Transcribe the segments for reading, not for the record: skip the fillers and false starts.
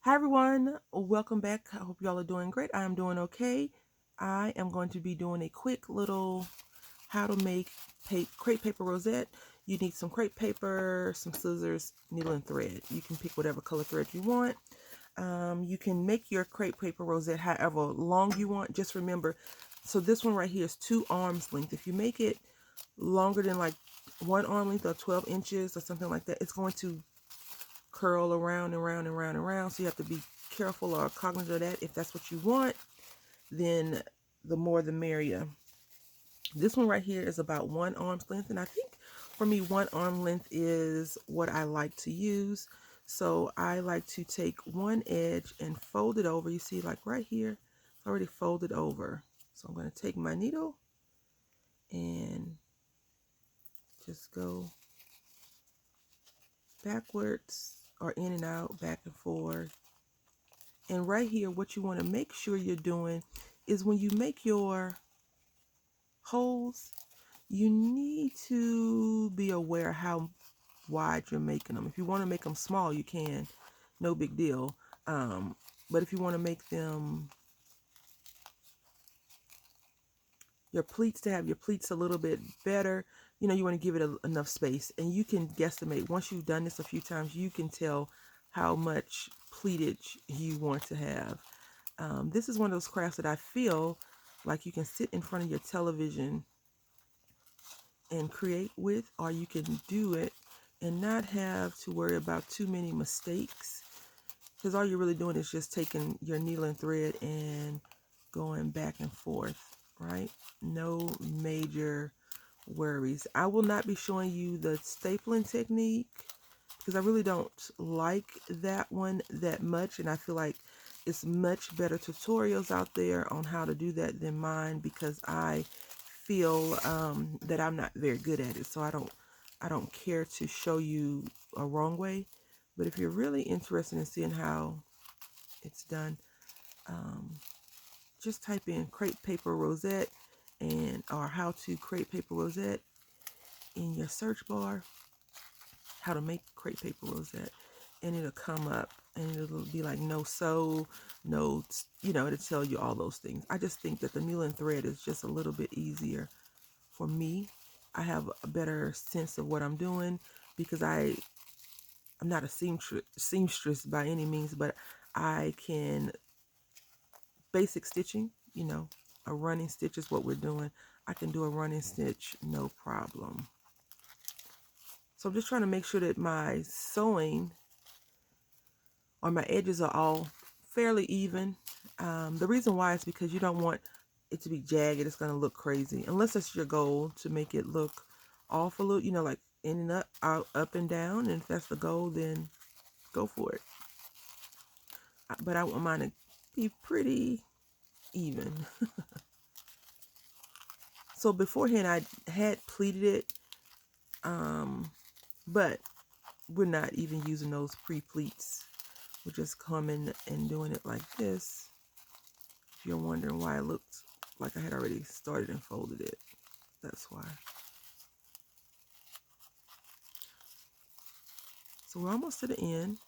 Hi everyone, welcome back. I hope y'all are doing great. I am doing okay. I am going to be doing a quick little how to make crepe paper rosette. You need some crepe paper, some scissors, needle and thread. You can pick whatever color thread you want. You can make your crepe paper rosette however long you want. Just remember, so this one right here is 2 arms length. If you make it longer than like 1 arm length or 12 inches or something like that, it's going to curl around and round and round and round. So you have to be careful or cognizant of that. If that's what you want, then the more the merrier. This one right here is about 1 arm's length, and I think for me 1 arm length is what I like to use. So I like to take one edge and fold it over. You see, like right here, it's already folded over. So I'm going to take my needle and just go backwards or in and out, back and forth. And right here, what you want to make sure you're doing is when you make your holes, you need to be aware how wide you're making them. If you want to make them small, you can, no big deal. But if you want to make them, your pleats, to have your pleats a little bit better, you know, you want to give it enough space. And you can guesstimate, once you've done this a few times, you can tell how much pleatage you want to have. This is one of those crafts that I feel like you can sit in front of your television and create with, or you can do it and not have to worry about too many mistakes, because all you're really doing is just taking your needle and thread and going back and forth, right? No major worries. I will not be showing you the stapling technique because I really don't like that one that much, and I feel like it's much better tutorials out there on how to do that than mine, because I feel that I'm not very good at it. So I don't care to show you a wrong way. But if you're really interested in seeing how it's done, just type in crepe paper rosette or how to crepe paper rosette in your search bar, how to make crepe paper rosette, and it'll come up and it'll be like no sew, no, you know, it'll tell you all those things. I just think that the needle and thread is just a little bit easier for me. I have a better sense of what I'm doing because I'm not a seamstress by any means, but I can basic stitching, you know, a running stitch is what we're doing. I can do a running stitch, no problem. So I'm just trying to make sure that my sewing or my edges are all fairly even. The reason why is because you don't want it to be jagged. It's going to look crazy, unless it's your goal to make it look off a little, you know, like in and up, out, up and down. And if that's the goal, then go for it. But I want mine to be pretty even. So beforehand, I had pleated it, but we're not even using those pre-pleats. We're just coming and doing it like this. If you're wondering why it looked like I had already started and folded it, that's why. So we're almost to the end.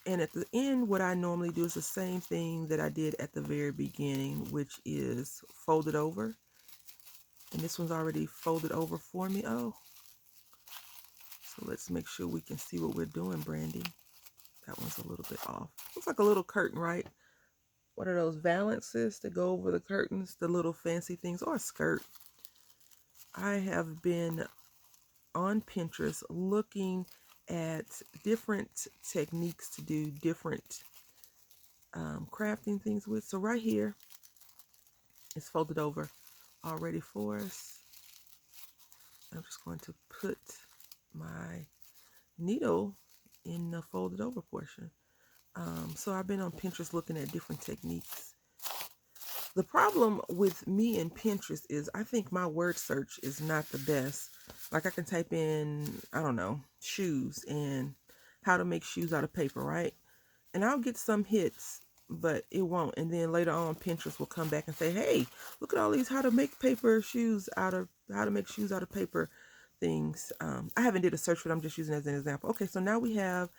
And at the end, what I normally do is the same thing that I did at the very beginning, which is fold it over. And this one's already folded over for me. Oh, so let's make sure we can see what we're doing, Brandy. That one's a little bit off. Looks like a little curtain, right? What are those valances that go over the curtains? The little fancy things, or a skirt. I have been on Pinterest looking at different techniques to do different crafting things with. So right here, it's folded over already for us. I'm just going to put my needle in the folded over portion. So I've been on Pinterest looking at different techniques. The problem with me and Pinterest is I think my word search is not the best. Like I can type in, I don't know, shoes and how to make shoes out of paper, right? And I'll get some hits, but it won't. And then later on, Pinterest will come back and say, hey, look at all these how to make shoes out of paper things. I haven't did a search for it. I'm just using it as an example. Okay, so now we have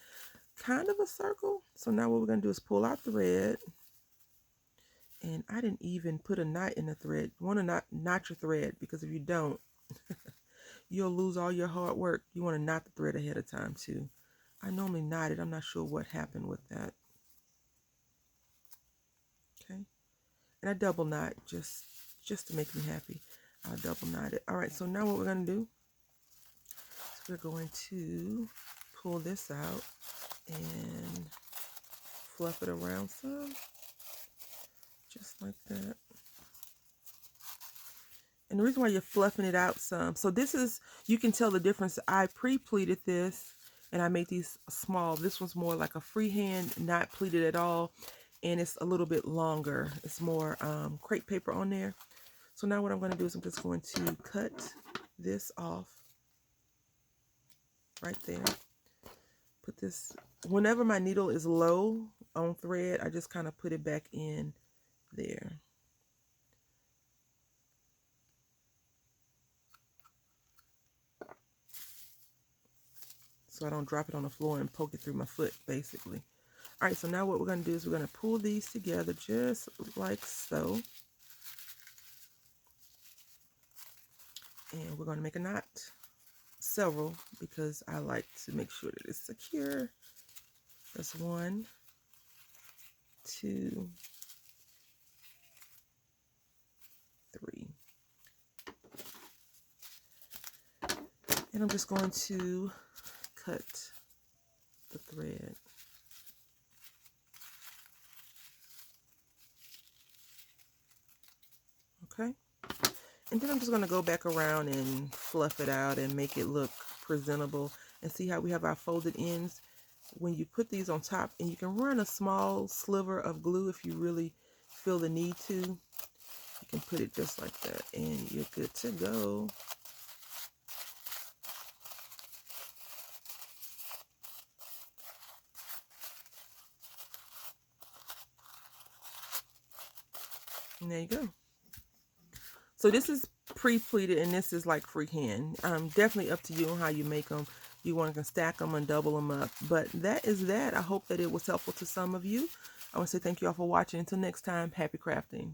kind of a circle. So now what we're going to do is pull our thread. And I didn't even put a knot in the thread. You want to knot your thread, because if you don't, you'll lose all your hard work. You want to knot the thread ahead of time too. I normally knot it. I'm not sure what happened with that. Okay. And I double knot just to make me happy. I'll double knot it. All right, so now what we're going to do is we're going to pull this out and fluff it around some. Just like that. And the reason why you're fluffing it out some, so this is, you can tell the difference. I pre-pleated this and I made these small. This one's more like a freehand, not pleated at all. And it's a little bit longer. It's more crepe paper on there. So now what I'm going to do is I'm just going to cut this off right there. Put this, whenever my needle is low on thread, I just kind of put it back in there. So I don't drop it on the floor and poke it through my foot, basically. All right, so now what we're going to do is we're going to pull these together just like so. And we're going to make a knot. Several, because I like to make sure that it's secure. That's 1, 2, 3. And I'm just going to cut the thread. Okay. And then I'm just going to go back around and fluff it out and make it look presentable. And see how we have our folded ends? When you put these on top, and you can run a small sliver of glue if you really feel the need to. You can put it just like that and you're good to go. And there you go. So this is pre-pleated and this is like freehand. Definitely up to you on how you make them. You want to stack them and double them up. But that is that. I hope that it was helpful to some of you. I want to say thank you all for watching. Until next time, happy crafting.